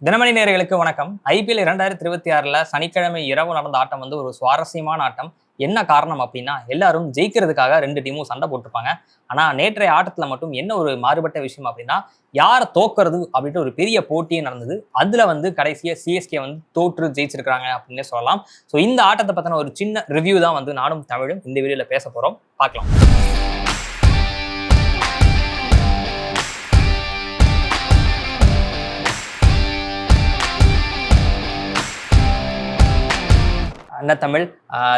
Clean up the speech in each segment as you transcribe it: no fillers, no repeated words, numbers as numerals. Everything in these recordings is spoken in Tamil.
தினமணி நேயர்களுக்கு வணக்கம். ஐபிஎல் 2026 சனிக்கிழமை இரவு நடந்த ஆட்டம் வந்து ஒரு சுவாரஸ்யமான ஆட்டம். என்ன காரணம் அப்படின்னா, எல்லாரும் ஜெயிக்கிறதுக்காக 2 டீமும் சண்டை போட்டிருப்பாங்க. ஆனா நேற்றைய ஆட்டத்துல மட்டும் என்ன ஒரு மாறுபட்ட விஷயம் அப்படின்னா, யாரை தோக்கிறது அப்படின்ற ஒரு பெரிய போட்டியே நடந்தது. அதுல வந்து கடைசியா சிஎஸ்கே வந்து தோற்று ஜெயிச்சிருக்காங்க அப்படின்னே சொல்லலாம். ஸோ இந்த ஆட்டத்தை பத்தின ஒரு சின்ன ரிவ்யூ தான் வந்து நானும் தமிழும் இந்த வீடியோல பேச போறோம். பார்க்கலாம். என்ன தமிழ்,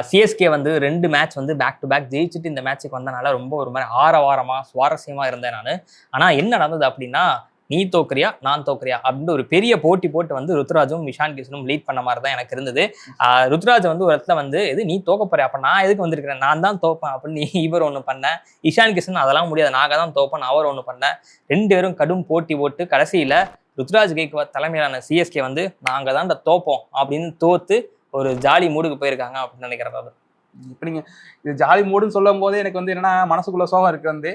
சிஎஸ்கே வந்து 2 மேட்ச் வந்து பேக் டு பேக் ஜெயிச்சுட்டு இந்த மேட்சுக்கு வந்தனால ரொம்ப ஒரு மாதிரி ஆரவாரமா சுவாரஸ்யமா இருந்தேன் நான். ஆனா என்ன நடந்தது அப்படின்னா, நீ தோக்குறியா நான் தோக்குறியா அப்படின்னு ஒரு பெரிய போட்டி போட்டு வந்து ருத்ராஜும் இஷான் கிஷனும் லீட் பண்ண மாதிரி தான் எனக்கு இருந்தது. ருத்ராஜ் வந்து ஒரு இடத்துல வந்து எது நீ தோக்க போறியா, அப்ப நான் எதுக்கு வந்திருக்கிறேன், நான் தான் தோப்பேன் அப்படின்னு இவர் ஒண்ணு பண்ண, இஷான் கிஷன் அதெல்லாம் முடியாது நாங்க தான் தோப்பேன் அவர் ஒண்ணு பண்ண. 2 பேரும் கடும் போட்டி போட்டு கடைசியில ருத்ராஜ் கெய்க்வாட் தலைமையிலான சிஎஸ்கே வந்து நாங்க தான் தோப்போம் அப்படின்னு தோத்து ஒரு ஜாலி மூடுக்கு போயிருக்காங்க அப்படின்னு நினைக்கிறேன். இப்போ நீங்க இது ஜாலி மூடுன்னு சொல்லும் போதே எனக்கு வந்து என்னன்னா மனசுக்குள்ள சோகம் இருக்கு. வந்து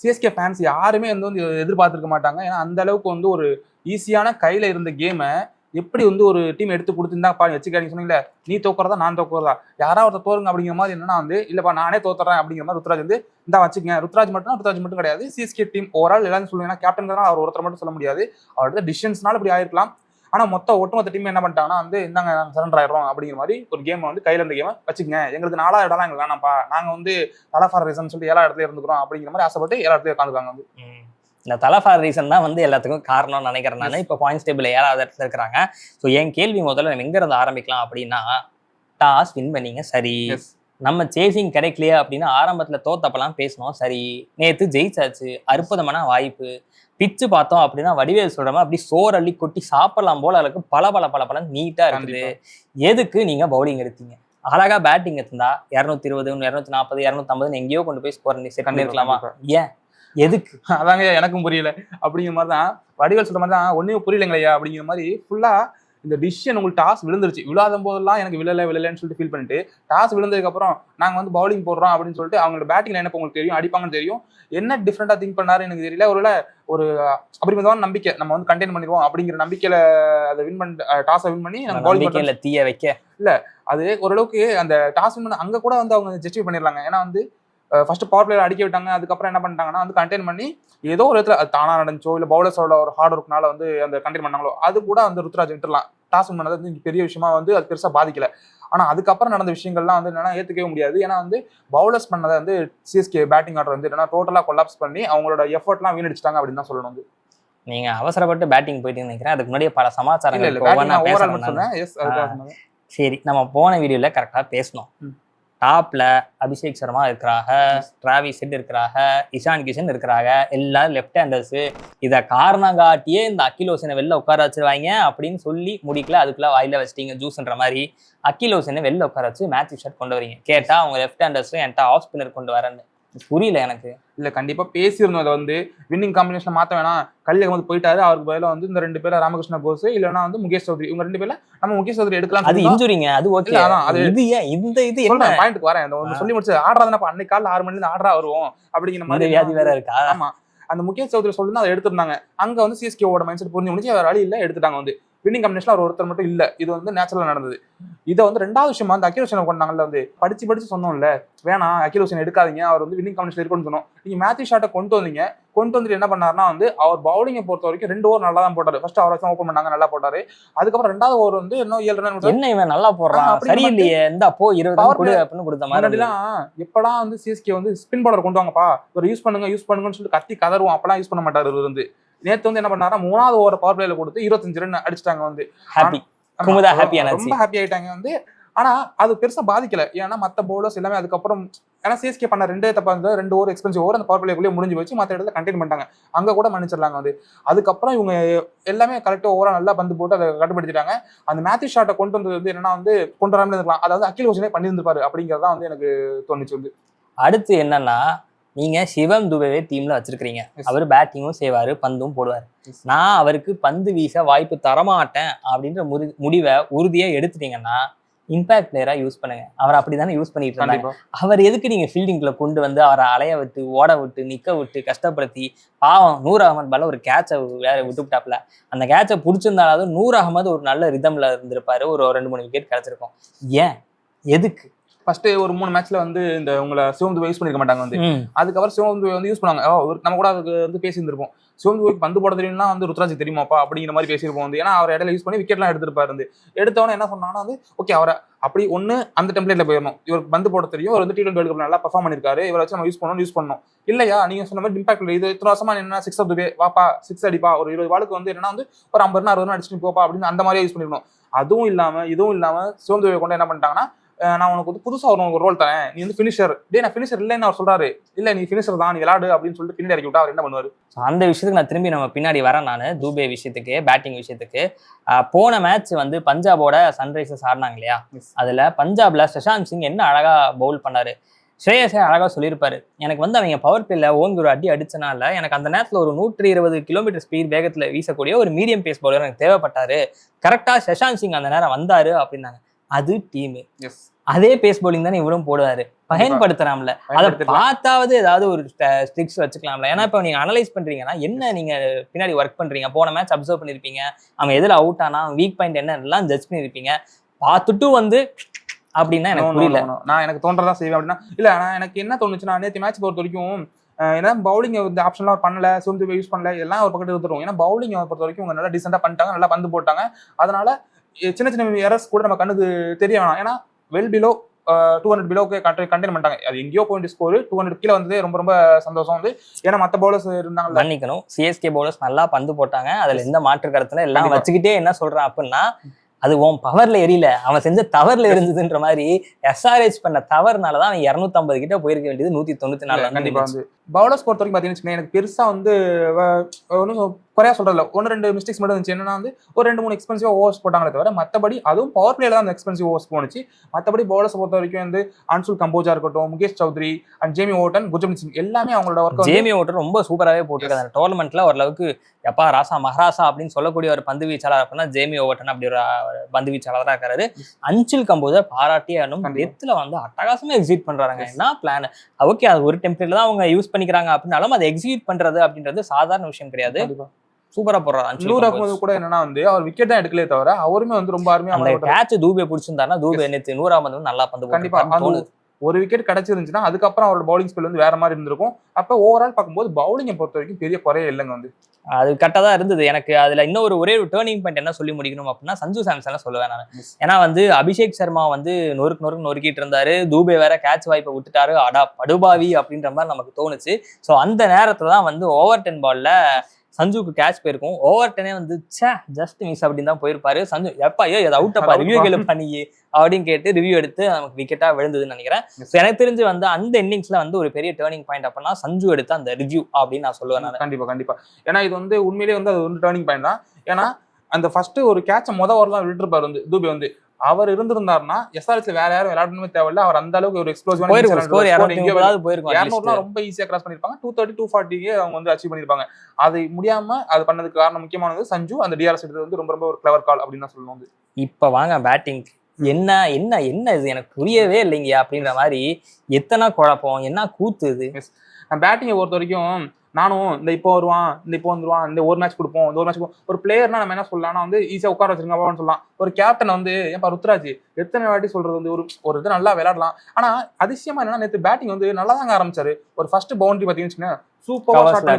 சிஎஸ்கே ஃபேன்ஸ் யாருமே வந்து எதிர்பார்த்துருக்க மாட்டாங்க. ஏன்னா அந்த அளவுக்கு வந்து ஒரு ஈஸியான கையில இருந்த கேமை எப்படி வந்து ஒரு டீம் எடுத்து கொடுத்துருந்தா பாருங்க. வச்சுக்காதீங்க சொன்னீங்களே, நீ தோக்குறதா நான் தோக்குறதா, யாராவது ஒருத்தர் தோறுங்க அப்படிங்கிற மாதிரி என்னன்னா வந்து இல்லப்பா நானே தோத்துறேன் அப்படிங்கிற மாதிரி ருத்ராஜ் வந்து இந்த வச்சுக்கங்க. ருத்ராஜ் மட்டும் கிடையாது, சிஎஸ்கே டீம் ஓவரால் எல்லாரும் சொல்லுங்க. ஏன்னா கேப்டன் தான், அவர் ஒருத்தர் மட்டும் சொல்ல முடியாது. அவரோட டிசிஷன்ஸ்னால இப்படி ஆயிருக்கலாம். ஆனா ஒட்டுமொத்த டீம் என்ன பண்ணிட்டாங்கன்னா வந்து இந்தாங்க நாங்கள் சரண்டர் ஆயிடுறோம் அப்படிங்கிற மாதிரி ஒரு கேம் வந்து கையில இருந்த கேமை வச்சுக்கங்க, எங்களுக்கு 4 இடம்லாம் எங்களுக்கு வேணாம்ப்பா, நாங்க வந்து தலா ஃபார் ரீசன் சொல்லிட்டு 7 இடத்துல இருந்துக்கிறோம் அப்படிங்கிற மாதிரி ஆசைப்பட்டு 7 இடத்துல உட்காந்துருக்காங்க. வந்து இந்த தலா ஃபார் ரீசன் தான் வந்து எல்லாத்துக்கும் காரணம்னு நினைக்கிறேன் நான். இப்போ பாயிண்ட்ஸ் டேபிள் 7வது இடத்துல இருக்கிறாங்க. ஸோ என் கேள்வி முதல்ல நம்ம எங்க இருந்து ஆரம்பிக்கலாம் அப்படின்னா, டாஸ் வின் பண்ணீங்க சரி, நம்ம சேசிங் கிடைக்கலையா அப்படின்னு ஆரம்பத்துல தோத்தப்பெல்லாம் பேசணும் சரி, நேத்து ஜெயிச்சாச்சு, அற்புதமான வாய்ப்பு, பிச்சு பார்த்தோம் அப்படின்னா வடிவேல் சொல்ற மாதிரி அப்படி சோறு அள்ளி கொட்டி சாப்பிடலாம் போல அளவுக்கு பல நீட்டா இருக்குது. எதுக்கு நீங்க பவுலிங் எடுத்தீங்க? அழகா பேட்டிங் எடுத்தா 220 240 250 எங்கேயோ கொண்டு போய் ஸ்கோர் செட் பண்ணிருக்கலாமா? ஏன் எதுக்கு? அதாங்க எனக்கும் புரியல. அப்படிங்கிற மாதிரிதான் வடிவேல் சொல்ற மாதிரி தான் ஒன்னும் புரியலைங்களையா அப்படிங்கிற மாதிரி ஃபுல்லா இந்த டிசிஷன் உங்களுக்கு டாஸ் விழுந்துருச்சு. விழாத போதெல்லாம் எனக்கு விழலைன்னு சொல்லிட்டு ஃபீல் பண்ணிட்டு டாஸ் விழுந்ததுக்கு அப்புறம் நாங்க வந்து பவுலிங் போடுறோம் அப்படின்னு சொல்லிட்டு அவங்களோட பேட்டிங் லைன் உங்களுக்கு தெரியும், அடிப்பாங்கன்னு தெரியும். என்ன டிஃப்ரெண்டா திங்க் பண்ணாரு எனக்கு தெரியல. ஒரு அப்படிதான் நம்பிக்கை நம்ம வந்து கண்டெயின் பண்ணிடுவோம் அப்படிங்கிற நம்பிக்கையில அதை வின் பண்ணி டாஸை வின் பண்ணி நம்ம பவுலிங் பண்ணல. தீய வைக்க இல்ல, அது ஓரளவுக்கு அந்த டாஸ் வின் பண்ண அங்க கூட வந்து அவங்க ஜஸ்டிஃபை பண்ணிடலாங்க. ஏன்னா வந்து ஃபர்ஸ்ட் பவர் பிளேயர் அடிக்க விட்டாங்க, அதுக்கப்புறம் என்ன பண்ணிட்டாங்கன்னா வந்து கண்டெயின் பண்ணி ஏதோ ஒரு இடத்துல அது தானா நடந்துச்சோ இல்லை பவுலர்ஸோட ஒரு ஹார்ட் ஒர்க்னால வந்து அந்த கண்டெயின் பண்ணாங்களோ அது கூட வந்து ருத்ராஜ் விட்டுலாம். டாஸ் வின் பண்ணது வந்து பெரிய விஷயமா வந்து அது பெருசா பாதிக்கல. ஆனா அதுக்கப்புறம் நடந்த விஷயங்கள்லாம் வந்து என்னன்னா ஏத்துக்கவே முடியாது. ஏன்னா வந்து பவுலர்ஸ் பண்ணதை வந்து சிஎஸ்கே பேட்டிங் ஆர்டர் வந்து என்னன்னா டோட்டலா கொலாப்ஸ் பண்ணி அவங்களோட எஃபர்ட்லாம் வீணடிச்சிட்டாங்க அப்படின்னு தான் சொல்லணும். வந்து நீங்க அவசரப்பட்டு பேட்டிங் போயிட்டு நினைக்கிறேன். அதுக்கு முன்னாடியே பல சமாச்சாரங்கள் சரி நம்ம போன வீடியோல கரெக்டா பேசணும். டாப்ல அபிஷேக் சர்மா இருக்கிறாங்க, டிராவிஸ் ஹெட் இருக்கிறாங்க, இஷான் கிஷன் இருக்கிறாங்க, எல்லாரும் லெஃப்ட் ஹேண்டர்ஸ். இதை காரணம் காட்டியே இந்த அகில் ஹோசனை வெளில உட்கார வச்சிருவாங்க அப்படின்னு சொல்லி முடிக்கல, அதுக்குள்ள வாயில வச்சிட்டீங்க ஜூஸ்ன்ற மாதிரி. அகில் ஹோசனை வெளில உட்கார வச்சு மேத்யூ ஷாட் கொண்டு வரீங்க. கேட்டா அவங்க லெஃப்ட் ஹேண்டர்ஸ் என்கிட்ட ஆஃப் ஸ்பின்னர் கொண்டு வரேன்னு. புரியல எனக்கு. இல்ல கண்டிப்பா பேசியிருந்தோம். அதை வந்து வின்னிங் காம்பினேஷன் மாத்த வேணாம், கல்யாணம் வந்து போயிட்டாரு, அவருக்கு பதிலாக வந்து இந்த 2 பேரை ராமகிருஷ்ண கோஸ் இல்லைன்னா வந்து முகேஷ் சௌத்ரி, இவங்க 2 பேர்ல நம்ம முகேஷ் சௌத்ரி எடுக்கலாம். அது இன்ஜுரிங்க, அது ஓகே. அது இது ஏன் இந்த இது என்ன பாயிண்ட்க்கு வரேன். அந்த சொல்லி முடிச்சு ஆடுறதுனா அன்னைக்கு காலைல 6 மணில ஆடுறா வருவோம் அப்படிங்கிற மாதிரி வியாதி வேற இருக்கா? ஆமா, அந்த முகேஷ் சௌத்ரி சொல்லி அதை எடுத்திருந்தாங்க. அங்க வந்து சிஎஸ்கேவோட மைண்ட் செட் புரிஞ்சு முடிச்சு வேற வழி இல்லை எடுத்துட்டாங்க. வந்து வின்னிங் காம்பினேஷன் அவர் ஒருத்தர் மட்டும் இல்ல, இது வந்து நேச்சுரலா நடந்தது. இதை வந்து 2வது விஷயமா வந்து அகில் ஹோசனை கொண்டாங்கல்ல, வந்து படிச்சு சொன்னோம்ல வேணாம் அகில் ஹோசன் எடுக்காதீங்க, அவர் வந்து வின்னிங் காம்பினேஷன் இருக்குன்னு சொன்னோம். நீங்க மேத்யூ ஷாட்டை கொண்டு வந்துட்டு என்ன பண்ணாருன்னா வந்து அவர் பவுலிங்கை பொறுத்த வரைக்கும் 2 ஓவர் நல்லா தான் போட்டாரு. ஃபர்ஸ்ட் அவர் வச்சு ஓப்பன் பண்ணாங்க, நல்லா போட்டாரு. அதுக்கப்புறம் 2வது ஓவர் வந்து இன்னும் 7 ரன். என்ன இவன் நல்லா போடுறான், சரியில்லையே, இந்த அப்போ 20 கொடு அப்படின்னு கொடுத்த மாதிரி. எப்படா வந்து சிஎஸ்கே வந்து ஸ்பின் பவுலர் கொண்டு வாங்கப்பா, ஒரு யூஸ் பண்ணுங்கன்னு சொல்லிட்டு கத்தி கதருவோம், அப்பெல்லாம் யூஸ் பண்ண மாட்டாரு. இருந்து நேத்து வந்து என்ன பண்ணாரு, 3வது ஓவர் பவர் பிளேல கொடுத்து 25 ரன் அடிச்சிட்டாங்க. வந்து ரொம்ப ஹாப்பி ஆயிட்டாங்க. வந்து ஆனா அது பெருசா பாதிக்கல. ஏன்னா மத்த பவுலர்ஸ் எல்லாமே அதுக்கப்புறம் ஏன்னா சிஎஸ்கே பண்ண 2 தப்பா இருந்தது, 2 ஓவர் எக்ஸ்பென்சிவ் ஓவர் அந்த பவர் பிளேக்குள்ளே முடிஞ்சு வச்சு மற்ற இடத்துல கண்டெயின் பண்ணிட்டாங்க. அங்க கூட மன்னிச்சிடலாங்க. வந்து அதுக்கப்புறம் இவங்க எல்லாமே கரெக்டா ஓவரா நல்லா பந்து போட்டு அதை கட்டுப்படுத்திட்டாங்க. அந்த மேத்யூ ஷாட்டை கொண்டு வந்தது வந்து என்னன்னா வந்து கொண்டு வராமலே இருக்கலாம், அதாவது அகில் ஹோசனே பண்ணியிருந்திருப்பாரு அப்படிங்கறதான் வந்து எனக்கு தோணுச்சு. வந்து அடுத்து என்னன்னா, நீங்க சிவம் துபேவே டீம்ல வச்சிருக்கீங்க. அவர் பேட்டிங்கும் செய்வாரு, பந்தும் போடுவாரு. நான் அவருக்கு பந்து வீச வாய்ப்பு தரமாட்டேன் அப்படின்ற முடிவை உறுதியா எடுத்துட்டீங்கன்னா இம்பாக்ட் பிளேயரா யூஸ் பண்ணுங்க. அவர் அப்படிதானே யூஸ் பண்ணிட்டு இருந்தாங்க. கண்டிப்பா அவர் எதுக்கு நீங்க ஃபீல்டிங்ல கொண்டு வந்து அவரை அலைய விட்டு ஓட விட்டு நிக்க விட்டு கஷ்டப்படுத்தி பாவம் நூர் அகமது பால ஒரு கேட்சை வேற விட்டுவிட்டாப்ல. அந்த கேட்சை பிடிச்சிருந்தாலும் நூர் அகமது ஒரு நல்ல ரிதம்ல இருந்திருப்பாரு. ஒரு 2-3 விக்கெட் கிடைச்சிருக்கும். ஏன் எதுக்கு ஃபர்ஸ்ட் ஒரு 3 மேட்ச்ல வந்து இந்த உங்களை சிவம் துபை யூஸ் பண்ணிருக்க மாட்டாங்க வந்து. அதுக்கப்புறம் சிவம் துபை வந்து யூஸ் பண்ணாங்க. நம்ம கூட அதுக்கு வந்து பேசியிருந்திருப்போம். சிவம் துபைக்கு பந்து போட தெரியும்னா வந்து ருத்ராஜுக்கு தெரியுமாப்பா அப்படிங்கிற மாதிரி பேசியிருப்போம் வந்து. ஏன்னா அவர் இடையில யூஸ் பண்ணி விக்கெட்லாம் எடுத்திருப்பாரு வந்து. எடுத்தவொடனே என்ன சொன்னாங்கன்னா வந்து ஓகே அவரை அப்படி ஒன்று அந்த டெம்ப்ளேட்ல போயிடணும். இவருக்கு பந்து போட தெரியும், அவர் வந்து T20 வேர்ல்டு கப் நல்லா பெர்ஃபார்ம் பண்ணிருக்காரு, இவரை வச்சு நம்ம யூஸ் பண்ணணும். இல்லையா நீங்க சொன்ன மாதிரி இம்பாக்ட் இது இத்தனை வருஷமா என்ன 6 ஆஃப் தி டே வாப்பா 6 அடிப்பா ஒரு 20 பாலுக்கு வந்து என்னன்னா வந்து ஒரு 50 60 அடிச்சுட்டு போப்பா அப்படின்னு அந்த மாதிரியே யூஸ் பண்ணிருக்கணும். அதுவும் இல்லாம இதுவும் இல்லாம சிவம் துபை கொண்டு என்ன பண்ணிட்டாங்கன்னா நான் உனக்கு வந்து புதுசா ஒரு ரோல் தரேன், நீ வந்து ஃபினிஷர். டே நான் ஃபினிஷர் இல்லைன்னு அவர் சொல்றாரு. இல்ல நீ ஃபினிஷர் தான், நீ விளையாடு அப்படின்னு சொல்லிட்டு பின்னாடி இறக்கி விட்டா அவர் என்ன பண்ணுவாரு? அந்த விஷயத்துக்கு நான் திரும்பி நம்ம பின்னாடி வரேன். நான் தூபே விஷயத்துக்கு பேட்டிங் விஷயத்துக்கு போன மேட்ச் வந்து பஞ்சாபோட சன்ரைசர்ஸ் ஆடினாங்க இல்லையா, அதுல பஞ்சாப்ல சஷாந்த் சிங் என்ன அழகா பவுல் பண்ணாரு. ஸ்ரேயஸே அழகா சொல்லியிருப்பாரு, எனக்கு வந்து அவங்க பவர் பிளேல ஓங்கி ஒரு அடி அடிச்சனால எனக்கு அந்த நேரத்தில் ஒரு 120 கிலோமீட்டர் ஸ்பீட் வேகத்துல வீசக்கூடிய ஒரு மீடியம் பேஸ் பவுலர் எனக்கு தேவைப்பட்டாரு. கரெக்டா சஷாந்த் சிங் அந்த நேரம் வந்தாரு அப்படின்னாங்க. அது டீமு. அதே பேஸ் பவுலிங் தானே இவரும் போடுவாரு. பயன்படுத்துறாம்ல, அதை பார்த்தாவது ஏதாவது ஒரு ஸ்ட்ரிக்ஸ் வச்சுக்கலாம்ல. ஏன்னா இப்ப நீங்க அனலைஸ் பண்றீங்கன்னா என்ன நீங்க பின்னாடி ஒர்க் பண்றீங்க, போன மேட்ச் அப்சர்வ் பண்ணிருப்பீங்க, அவன் எதுல அவுட் ஆனா வீக் பாயிண்ட் என்ன எல்லாம் ஜட்ஜ் பண்ணிருப்பீங்க. பார்த்துட்டு வந்து அப்படின்னா எனக்கு புரியல. நான் எனக்கு தோன்றதா செய்வேன் அப்படின்னா இல்ல. ஆனா எனக்கு என்ன தோணுச்சுன்னா நேற்று மேட்ச் பொறுத்த வரைக்கும் ஏன்னா பவுலிங் இந்த ஆப்ஷன்லாம் பண்ணல, சிவம் யூஸ் பண்ணல, எல்லாம் ஒரு பக்கத்து எடுத்துரும். ஏன்னா பவுலிங் பொறுத்த வரைக்கும் அவங்க நல்லா டீசெண்டா பண்ணிட்டாங்க, நல்லா பந்து போட்டாங்க. அதனால சின்ன சின்ன எரர்ஸ் கூட நம்ம கண்ணுக்கு தெரிய வேணாம். ஏன்னா வெல் பிலோ 200 பிலோக்கு கண்டெயின் பண்ணிட்டாங்க. அது எங்கேயோ பாயிண்ட் ஸ்கோர் 200 கீழே வந்தது ரொம்ப ரொம்ப சந்தோஷம் வந்து. ஏன்னா மற்ற பவுலர்ஸ் இருந்தாங்க, மன்னிக்கணும், சிஎஸ்கே பவுலர்ஸ் நல்லா பந்து போட்டாங்க, அதுல எந்த மாற்று கருத்துல எல்லாம் வச்சுக்கிட்டே என்ன சொல்றான் அப்படின்னா அது உன் பவர்ல எரியல, அவன் செஞ்ச தவறுல இருந்ததுன்ற மாதிரி. எஸ்ஆர்ஹெச் பண்ண தவறுனாலதான் அவன் 250 கிட்ட போயிருக்க வேண்டியது 194. கண்டிப்பா வந்து பவுலர்ஸ் பொறுத்த வரைக்கும் பாத்தீங்கன்னா எனக்கு பெருசா வந்து ஒன்றும் குறையா சொல்றதில்ல. 1-2 மிஸ்டேக்ஸ் மட்டும் இருந்துச்சு. என்னன்னா வந்து ஒரு 2-3 எக்ஸ்பென்சிவ் ஓவர்ஸ் போட்டாங்களே தவிர மற்றபடி அதுவும் பவர் பிளேல தான் அந்த எக்ஸ்பென்சிவ் ஓவர்ஸ் போனுச்சு. மற்றபடி பவுலர்ஸ் பொறுத்த வரைக்கும் வந்து அன்சுல் கம்போஜா இருக்கட்டும், Mukesh Choudhary and Jamie Overton, Gurjapneet Singh எல்லாமே அவங்களோட ஒர்க். ஜேமி ஓட்டன் ரொம்ப சூப்பராகவே போட்டிருக்காரு அந்த டோர்னமெண்ட்ல. ஓரளவுக்கு எப்பா ராசா மஹராசா அப்படின்னு சொல்லக்கூடிய ஒரு பந்து வீச்சாளர் அப்படின்னா ஜேமி ஓட்டன் அப்படி ஒரு பந்து வீச்சாளராக இருக்காரு. அன்சுல் கம்போஜா பாராட்டியே டெத்துல வந்து அட்டகாசமா எக்ஸிக்யூட் பண்றாங்க. என்ன பிளான்? ஓகே, அது ஒரு டெம்ப்ளேட்ல தான் அவங்க யூஸ் பண்ணிக்கிறாங்க அப்படின்னாலும் அதை எக்ஸிக்யூட் பண்றது அப்படின்றது சாதாரண விஷயம் கிடையாது. சூப்பரா போடுறாரு. நூர் அகமது கூட என்னன்னா வந்து அவர் விக்கெட் தான் எடுக்கலே தவிர அவருமே வந்து ரொம்ப அருமையா அந்த கேட்ச் தூபே பிடிச்சிருந்தாருன்னா தூபே நேத்து நூர் அகமது வந்து நல்லா பந்து கண்டிப்பா ஒரு விக்கெட் கிடைச்சிருந்துச்சுன்னா அதுக்கப்புறம் அவரோட பவுலிங் ஸ்பெல் வந்து வேற மாதிரி இருந்திருக்கும். அப்ப ஓவரால் பார்க்கும்போது பவுலிங்கை பொறுத்த வரைக்கும் பெரிய குறைய இல்லைங்க வந்து. அது கரெக்டாக தான் இருந்தது. எனக்கு அதுல இன்னொரு ஒரே ஒரு டேர்னிங் பாயிண்ட் என்ன சொல்லி முடிக்கணும் அப்படின்னா சஞ்சு சாம்சன் சொல்லுவேன் நான். ஏன்னா வந்து அபிஷேக் சர்மா வந்து நொறுக்கிட்டு இருந்தாரு, தூபே வேற கேட்ச் வாய்ப்பை விட்டுட்டாரு, அடா படுபாவி அப்படின்ற மாதிரி நமக்கு தோணுச்சு. ஸோ அந்த நேரத்துல தான் வந்து ஓவர் 10 பால்ல சஞ்சுக்கு கேட்ச் போயிருக்கும். ஓவர் 10 வந்து ஜஸ்ட் மிஸ் அப்படின்னு தான் போயிருப்பாரு. சஞ்சு எப்பா அது அவுட்டப்பா ரிவ்யூ பண்ணி அப்படின்னு கேட்டு ரிவ்யூ எடுத்து நமக்கு விக்கெட்டா விழுந்ததுன்னு நினைக்கிறேன். எனக்கு தெரிஞ்சு வந்து அந்த இன்னிங்ஸ்ல வந்து ஒரு பெரிய டேர்னிங் பாயிண்ட் அப்படின்னா சஞ்சு எடுத்த அந்த ரிவ்யூ அப்படின்னு நான் சொல்லுவேன். கண்டிப்பா ஏன்னா இது வந்து உண்மையிலேயே வந்து அது வந்து டேர்னிங் பாயிண்ட் தான். ஏன்னா அந்த ஃபர்ஸ்ட் ஒரு கேட்ச ஓவர் தான் விட்டுருப்பாரு வந்து தூபே வந்து. அவர் இருந்திருந்தாருன்னா எஸ்ஆர்ஹெச்ல வேற யாரும் விளையாடணுமே தேவையில்ல. அவர் அந்த அளவுக்கு ஒரு எக்ஸ்ப்ளோசிவான 200 ரொம்ப ஈஸியா கிராஸ் பண்ணிருப்பாங்க. 230 240 அவங்க வந்து அச்சீவ் பண்ணிருப்பாங்க. அது முடியாம அது பண்ணதுக்கு காரணம் முக்கியமானது சஞ்சு அந்த டிஆர்எஸ் எடுத்தது வந்து ரொம்ப ரொம்ப ஒரு கிளவர் கால் அப்படின்னு தான் சொல்லணும். இப்ப வாங்க பேட்டிங். என்ன என்ன என்ன இது எனக்கு புரியவே இல்லைங்க அப்படின்ற மாதிரி எத்தனை குழப்பம், என்ன கூத்து இது. பேட்டிங்கை பொறுத்த வரைக்கும் நானும் இந்த இப்போ வருவான், இந்த இப்போ வந்துருவான், இந்த ஒரு மேட்ச் கொடுப்போம், இந்த ஒரு மேட்ச் ஒரு பிளேயர்னா நம்ம என்ன சொல்லலாம்னா வந்து ஈஸியா உட்கார வச்சிருக்கான்னு சொல்லலாம். ஒரு கேப்டன் வந்து ஏன்பா ருத்ராஜ் எத்தனை வாட்டி சொல்றது வந்து ஒரு இது நல்லா விளையாடலாம். ஆனா அதிசயமா என்னன்னா நேற்று பேட்டிங் வந்து நல்லா தாங்க ஆரம்பிச்சாரு. ஒரு ஃபர்ஸ்ட் பவுண்டரி பாத்தீங்கன்னா சூப்பரா ஷாட்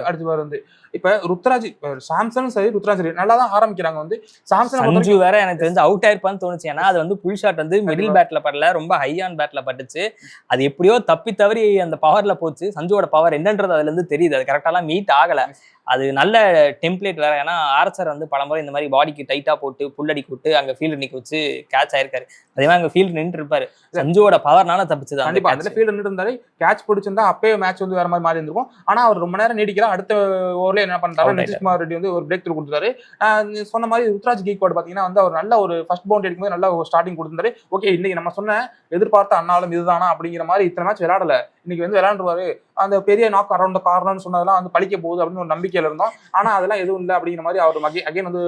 அடிச்சுப்பாரு வந்து. இப்ப ருத்ராஜ் சாம்சன் சரி ருத்ராஜ் சரி நல்லா தான் ஆரம்பிக்கிறாங்க வந்து. சஞ்சு வேற எனக்கு தெரிஞ்சு அவுட் ஆயிருப்பான்னு தோணுச்சு. ஏன்னா அது வந்து புல் ஷாட் வந்து மிடில் பேட்ல படல, ரொம்ப ஹை ஆன் பேட்ல பட்டுச்சு. அது எப்படியோ தப்பி தவறி அந்த பவர்ல போச்சு. சஞ்சுவோட பவர் என்னன்றது அதுல இருந்து தெரியுது. அது கரெக்டாலாம் மீட் ஆகல. அது நல்ல டெம்ப்ளேட் வேற. ஏன்னா ஆர்ச்சர் வந்து பலமுறை இந்த மாதிரி பாடிக்கு டைட்டா போட்டு புல்லடி போட்டு அங்க ஃபீல்டு நிக்க வச்சு கேட்ச் ஆயிருக்காரு. அதே மாதிரி அங்க ஃபீல்டு நின்று இருப்பாரு. சஞ்சுவோட பவர்னால தப்பிச்சுதான். கண்டிப்பா அதுல ஃபீல்டு நின்று இருந்தாரு. கேட்ச் பிடிச்சிருந்தா அப்பவே மேட்ச் வந்து வேற மாதிரி மாறி இருந்திருக்கும். ஆனா அவர் ரொம்ப நேரம் நீடிக்கிறா. அடுத்த ஓவர்ல என்ன பண்றாரு, நிதிஷ்குமார் ரெட்டி வந்து ஒரு பிரேக் த்ரூ கொடுத்தாரு. சொன்ன மாதிரி ருத்ராஜ் கெய்க்வாட் பாத்தீங்கன்னா வந்து அவர் நல்ல ஒரு ஃபர்ஸ்ட் பவுண்டரி எடுக்கும்போது நல்ல ஒரு ஸ்டார்டிங் கொடுத்தாரு. ஓகே இன்னைக்கு நம்ம சொன்ன எதிர்பார்த்த அண்ணாலும் இதுதானா அப்படிங்கிற மாதிரி இத்தனை மேட்ச் விளையாடல, இன்னைக்கு வந்து விளையாண்டுருவாரு. அந்த பெரிய நாக் அரௌண்ட் கார்னர்னு சொன்னதெல்லாம் வந்து பழிக்க போகுது அப்படின்னு ஒரு நம்பிக்கையில இருந்தோம். ஆனா அதெல்லாம் எதுவும் இல்லை அப்படிங்கிற மாதிரி அவர் அகைன் வந்து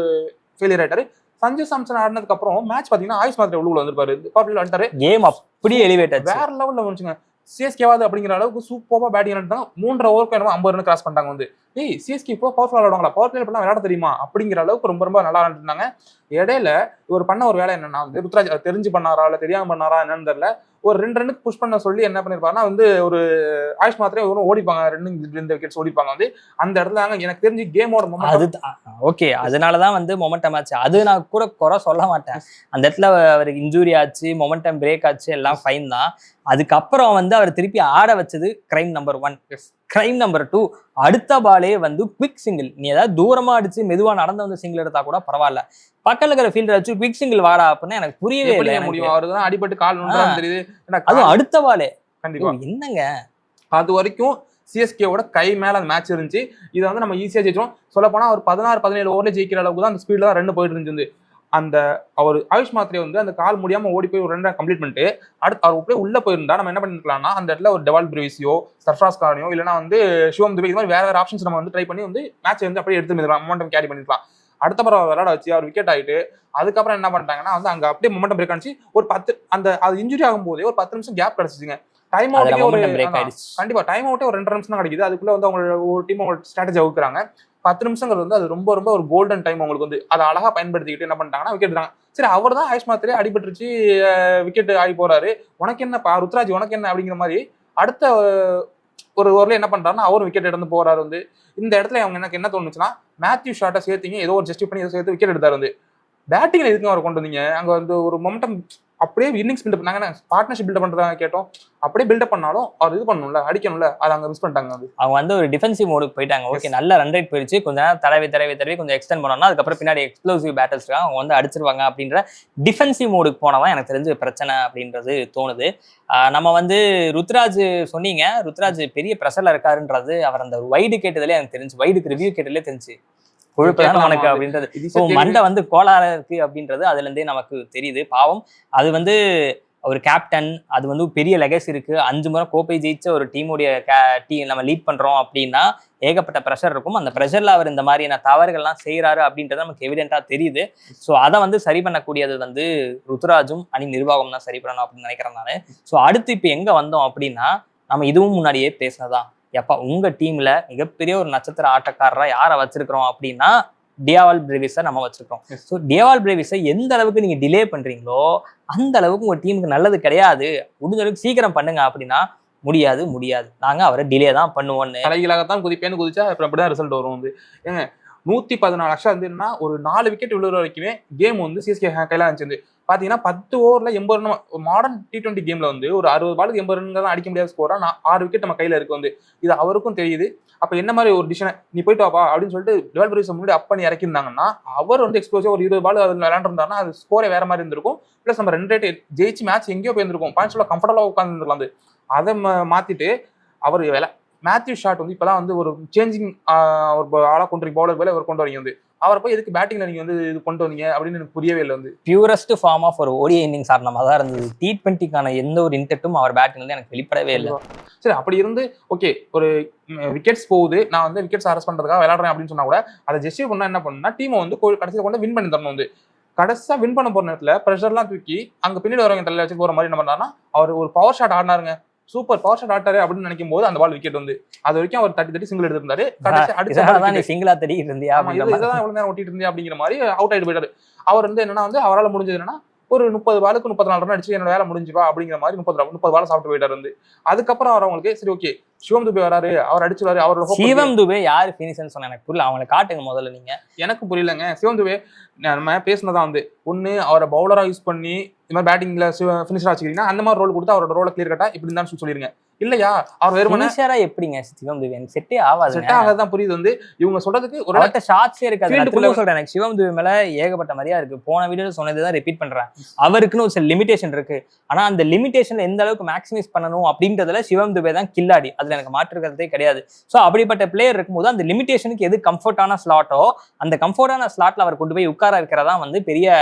ஃபெயிலியர் ஆயிட்டாரு. சஞ்சு சாம்சன் ஆடினதுக்கு அப்புறம் மேட்ச் பாத்தீங்கன்னா ஆயுஷ் மாத்திரை உள்ள வந்திருப்பாரு, பவர் வந்துட்டாரு, கேம் அப்படியே எலிவேட் ஆச்சு, வேற லெவல்ல வந்துச்சுங்க. சிஎஸ்கேவாது அப்படிங்கிற அளவுக்கு சூப்பரா பேட்டிங் ஆடிட்டாங்க. 3.5 ஓவருக்கு 50 ரன் கிராஸ் பண்ணிட்டாங்க வந்து. சிஎஸ்கே இப்போ பவர்ஃபுல்லா விளையாடுவாங்களா, பவர் பிளே பண்ணா விளையாட தெரியுமா அப்படிங்கிற அளவுக்கு ரொம்ப ரொம்ப நல்லா விளையாண்டுருந்தாங்க. இடையில இவர் பண்ண ஒரு வேலை என்னன்னா வந்து, ருத்ராஜ் தெரிஞ்சு பண்ணாரா இல்ல தெரியாம பண்ணாரா என்னன்னு தெரியல, ஒரு 2 ரன்னுக்கு புஷ் பண்ண சொல்லி என்ன பண்ணிருப்பாருன்னா வந்து, ஒரு ஆயுஷ் மாத்திரை ஓடிப்பாங்க, 2 விக்கெட்ஸ் ஓடிப்பாங்க வந்து. அந்த இடத்துல எனக்கு தெரிஞ்சு கேமோட மொமெண்டம் ஓகே, அதனாலதான் வந்து மொமெண்டம் ஆச்சு. அது நான் கூட குறை சொல்ல மாட்டேன். அந்த இடத்துல அவருக்கு இன்ஜூரி ஆச்சு, மொமெண்டம் பிரேக் ஆச்சு, எல்லாம் ஃபைன் தான். அதுக்கப்புறம் வந்து அவர் திருப்பி ஆட வச்சது கிரைம் நம்பர் 1. கிரைம் நம்பர் 2, அடுத்த பாலே வந்து குவிக் சிங்கிள். நீ ஏதாவது தூரமா அடிச்சு மெதுவா நடந்து வந்து சிங்கிள் எடுத்தா கூட பரவாயில்ல, பக்கத்துல இருக்கிற ஃபீல்டர் வச்சு குவிக் சிங்கிள் வாடா அப்படின்னு எனக்கு புரியவே இல்லை. முடியும், அவருதான் அடிபட்டு கால் தெரியுது. அதுவும் அடுத்த பாலே. கண்டிப்பா என்னங்க, அது வரைக்கும் சிஎஸ்கேவோட கை மேல அந்த மேட்ச் இருந்துச்சு. இதை வந்து நம்ம ஈஸியா ஜெயிச்சோம். சொல்ல போனா ஒரு 16-17 ஓவர்ல ஜெயிக்கிற அளவுக்கு தான் அந்த ஸ்பீட்ல தான் ரன் போயிட்டு இருந்துச்சு. அந்த அவர் ஆயுஷ் மாத்திரை வந்து அந்த கால் முடியாம ஓடி போய் ஒரு 2 கம்ப்ளீட் பண்ணிட்டு அடுத்து அவர் அப்படியே உள்ள போயிருந்தா நம்ம என்ன பண்ணிருக்கலாம்னா, அந்த இடத்துல ஒரு டெவால் பிரேவிஸியோ சர்ஃப்ராஸ் கானியோ இல்லைன்னா வந்து சிவம் துபே, இது மாதிரி வேற ஆப்ஷன்ஸ் நம்ம வந்து ட்ரை பண்ணி வந்து மேட்ச் வந்து அப்படியே எடுத்து வந்துடலாம், மொமெண்டம் கேரி பண்ணிருக்கலாம். அடுத்த முறை விளையாட வச்சு அவர் விக்கெட் ஆயிட்டு அதுக்கப்புறம் என்ன பண்ணிட்டாங்கன்னா வந்து அங்க அப்படியே மொமெண்டம் பிரேக் ஆனிச்சு. ஒரு 10 அது இன்ஜுரி ஆகும் போதே ஒரு 10 நிமிஷம் கேப் கிடைச்சிச்சுங்க. டைம் அவுட்டே ஒரு கண்டிப்பா டைம் அவுட்டே ஒரு 2 நிமிஷம் தான் கிடைக்குது. அதுக்குள்ள வந்து அவங்க ஒரு டீம் அவங்க ஸ்ட்ராட்டஜி வகுக்குறாங்க. 10 நிமிஷங்கிறது வந்து அது ரொம்ப ரொம்ப ஒரு கோல்டன் டைம் அவங்களுக்கு வந்து. அதை அழகா பயன்படுத்திக்கிட்டு என்ன பண்ணிட்டாங்கன்னா விக்கெட் எடுத்தாங்க. சரி, அவர் தான் ஆயுஷ் மாத்திரை அடிபட்டுருச்சு, விக்கெட் ஆகி போறாரு, உனக்கு என்னப்பா ருத்ராஜ், உனக்கு என்ன அப்படிங்கிற மாதிரி அடுத்த ஒரு ஓவர்ல என்ன பண்றாருன்னா அவரும் விக்கெட் எடுத்து போறாரு வந்து. இந்த இடத்துல அவங்க எனக்கு என்ன தோணுச்சுன்னா, மேத்யூ ஷாட்டை சேர்த்தீங்க, ஏதோ ஒரு ஜஸ்டிஃபை பண்ணி சேர்த்து விக்கெட் எடுத்தாரு வந்து. பேட்டிங்ல எதுக்கு அவர் கொண்டு வந்தீங்க? அங்க வந்து ஒரு மொமெண்டம் அப்படியே இன்னிங்ஸ் பில்டப் பண்ணாங்க, பார்ட்னர்ஷிப் பில்டப் பண்றதா கேட்டோம். அப்படியே பில்டப் பண்ணாலும் அவர் இது பண்ணணும்ல, அடிக்கணும்ல, அதை அங்க மிஸ் பண்ணிட்டாங்க. அவங்க வந்து ஒரு டிஃபென்சிவ் மோடுக்கு போயிட்டாங்க. ஓகே, நல்ல ரன் ரேட் போயிடுச்சு, கொஞ்ச நேரம் தடவி கொஞ்சம் எக்ஸ்டெண்ட் பண்ணோம்னா அதுக்கப்புறம் பின்னாடி எக்ஸ்ப்ளோசிவ் பேட்டர்ஸ் இருக்காங்க, அவங்க வந்து அடிச்சிருவாங்க அப்படின்ற டிஃபென்சிவ் மோடுக்கு போனவன் எனக்கு தெரிஞ்ச பிரச்சனை அப்படின்றது தோணுது. நம்ம வந்து ருத்ராஜ் சொன்னீங்க, ருத்ராஜ் பெரிய ப்ரெஷர்ல இருக்காருன்றது அவர் அந்த வைடு கேட்டதுலேயே எனக்கு தெரிஞ்சு, வைடுக்கு ரிவ்யூ கேட்டதுலேயே தெரிஞ்சு கொழுப்புதான் உனக்கு அப்படின்றது. மண்டை வந்து கோளாறு இருக்கு அப்படின்றது அதுல இருந்தே நமக்கு தெரியுது. பாவம், அது வந்து ஒரு கேப்டன், அது வந்து பெரிய லெகசி இருக்கு, 5 முறை கோப்பை ஜெயிச்ச ஒரு டீமுடைய நம்ம லீட் பண்றோம் அப்படின்னா ஏகப்பட்ட ப்ரெஷர் இருக்கும். அந்த ப்ரெஷர்ல அவர் இந்த மாதிரியான தவறுகள்லாம் செய்யறாரு அப்படின்றது நமக்கு எவிடென்ட்டா தெரியுது. ஸோ அதை வந்து சரி பண்ணக்கூடியது வந்து ருத்ராஜும் அணி நிர்வாகம் தான் சரி பண்ணணும் அப்படின்னு நினைக்கிறேன் நான். ஸோ அடுத்து இப்போ எங்க வந்தோம் அப்படின்னா, நம்ம இதுவும் முன்னாடியே பேசினதான், எப்ப உங்க டீம்ல மிகப்பெரிய ஒரு நட்சத்திர ஆட்டக்காரரா யாரை வச்சிருக்கிறோம் அப்படின்னா டியாவால் பிரேவிஸை நம்ம வச்சிருக்கோம். ஸோ டியாவால் பிரேவிஸை எந்த அளவுக்கு நீங்க டிலே பண்றீங்களோ அந்த அளவுக்கு உங்க டீமுக்கு நல்லது கிடையாது. முடிஞ்ச அளவுக்கு சீக்கிரம் பண்ணுங்க அப்படின்னா முடியாது, நாங்க அவரை டிலே தான் பண்ணுவோம்னு. தலைகளாகத்தான் குதிப்பேன்னு குதிச்சா அப்படிதான் ரிசல்ட் வரும் வந்து. ஏங்க 114 அக்ஷா இருந்துன்னா ஒரு 4 விக்கெட் விழுற வரைக்குமே கேம் வந்து சிஎஸ்கே கையில இருந்துச்சு. பாத்தீங்கன்னா 10 ஓவர்ல 80 ரன், மாடர்ன் T20 கேம்ல வந்து ஒரு 60 பாலுக்கு 80 ரன் தான் அடிக்க முடியாத ஸ்கோரா 6 விக்கெட் நம்ம கையில இருக்கு வந்து. இது அவருக்கும் தெரியுது. அப்ப என்ன மாதிரி ஒரு டிசிஷன், நீ போயிட்டு வாப்பா அப்படின்னு சொல்லிட்டு டெவால் பிரேவிஸ் முன்னாடி அப் பண்ணி இறக்கிருந்தாங்கன்னா அவர் வந்து எக்ஸ்ப்ளோசிவ் ஒரு 20 பால் விளையாண்டுருந்தாருன்னா அது ஸ்கோரே வேற மாதிரி இருந்திருக்கும். பிளஸ் நம்ம 2 ரேட் ஜெயிச்சு மேட்ச் எங்கேயோ போயிருந்திருக்கும், பாயிண்ட்ஸ்ல கம்ஃபர்டபுளா உட்காந்துருக்கலாம். அதை மாத்திட்டு அவர் மேத்யூ ஷாட் வந்து இப்பதான் வந்து ஒரு சேஞ்சிங் ஒரு ஆளா கொண்டு பவுலர் போல அவர் கொண்டு வரீங்க வந்து. அவரை போய் எதுக்கு பேட்டிங்ல நீங்க வந்து இது கொண்டு வந்தீங்க அப்படின்னு எனக்கு புரியவே இல்லை வந்து. பியூரஸ்ட் ஃபார்ம் ஆஃப் ஒரு ஓடிஐ இன்னிங்ஸ் ஆடின தான் இருந்தது. T20க்கான எந்த ஒரு இன்டெக்டும் அவர் பேட்டிங்ல இருந்து எனக்கு வெளிப்படவே இல்லை. சரி, அப்படி இருந்து ஓகே, ஒரு விக்கெட்ஸ் போகுது, நான் வந்து விக்கெட்ஸ் அரெஸ்ட் பண்றதுக்காக விளையாடுறேன் அப்படின்னு சொன்னா கூட அதை ஜஸ்டிஃபை பண்ணா என்ன பண்ணா, டீமை வந்து கடைசியில் கொண்டு வின் பண்ணி தரணும் வந்து. கடைசியா வின் பண்ண போற நேரத்துல ப்ரெஷர்லாம் தூக்கி அங்க பின்னாடி வரவங்க தலையில வச்சு போற மாதிரி என்ன பண்ணாருன்னா, அவர் ஒரு பவர் ஷாட் ஆடினாருங்க, சூப்பர் பவர் ஷாட் ஆட்டாரு அப்படின்னு நினைக்கும் போது அந்த பால் விக்கெட் வந்து. அது வரைக்கும் அவர் 30 சிங்கிள் எடுத்திருந்தாரு. சிங்கிளா தெரியிட்டு இருந்தியா, இதான் எவ்வளவு நேரம் ஓட்டிட்டு இருந்தியா அப்படிங்கிற மாதிரி அவுட் ஆயிட்டு போயிட்டாரு. அவர் வந்து என்னன்னா வந்து அவரால் முடிஞ்சது என்னன்னா ஒரு 30 பாலுக்கு 34 ரன் அடிச்சு என்னோட வேலை முடிஞ்சுப்பா அப்படிங்கிற மாதிரி 30 பால் சாப்பிட்டு போயிட்டாரு வந்து. அதுக்கப்புறம் அவர் அவங்களுக்கு சரி ஓகே சிவம் துபே வராரு, அவர் அடிச்சுவாரு, அவரோட சிவம் துபே யாரு ஃபினிஷர்னு சொன்னா எனக்கு புரியல, அவங்களை காட்டுங்க முதல்ல நீங்க. எனக்கு புரியலங்க. சிவம் துபே நம்ம பேசினதான் வந்து ஒண்ணு அவரை பவுலரா யூஸ் பண்ணி இந்த மாதிரி பேட்டிங்ல ஃபினிஷரா வச்சுக்கிட்டீங்கன்னா அந்த மாதிரி ரோல் கொடுத்து அவரோட ரோலை கிளியர் கட்டா இப்படி தான் சொல்லிருங்க. இல்லையா அவர் வேற ஃபினிஷரா எப்படிங்க சிவம் துபே எனக்கு செட்டே ஆகாது. செட் ஆகாதான் புரியுது வந்து. இவங்க சொல்றதுக்கு ஒரு அவர்ட்ட ஷாட்ஸே இருக்காது. நான் சொல்றேன், எனக்கு சிவம் துபே மேல ஏகப்பட்ட மரியா இருக்கு. போன வீடியோல சொன்னதுதான் ரிப்பீட் பண்றேன். அவருக்குன்னு ஒரு சில லிமிடேஷன் இருக்கு. ஆனா அந்த லிமிடேஷன் எந்த அளவுக்கு மேக்ஸிமைஸ் பண்ணணும் அப்படின்றதுல சிவம் துபே தான் கில்லாடி. அதுல எனக்கு மாற்றுக்கிறதே கிடையாது. ஸோ அப்படிப்பட்ட பிளேயர் இருக்கும்போது அந்த லிமிடேஷனுக்கு எது கம்ஃபர்டான ஸ்லாட்டோ அந்த கம்ஃபர்டான ஸ்லாட்ல அவர் கொண்டு போய் உட்கார இருக்கிறதா வந்து பெரிய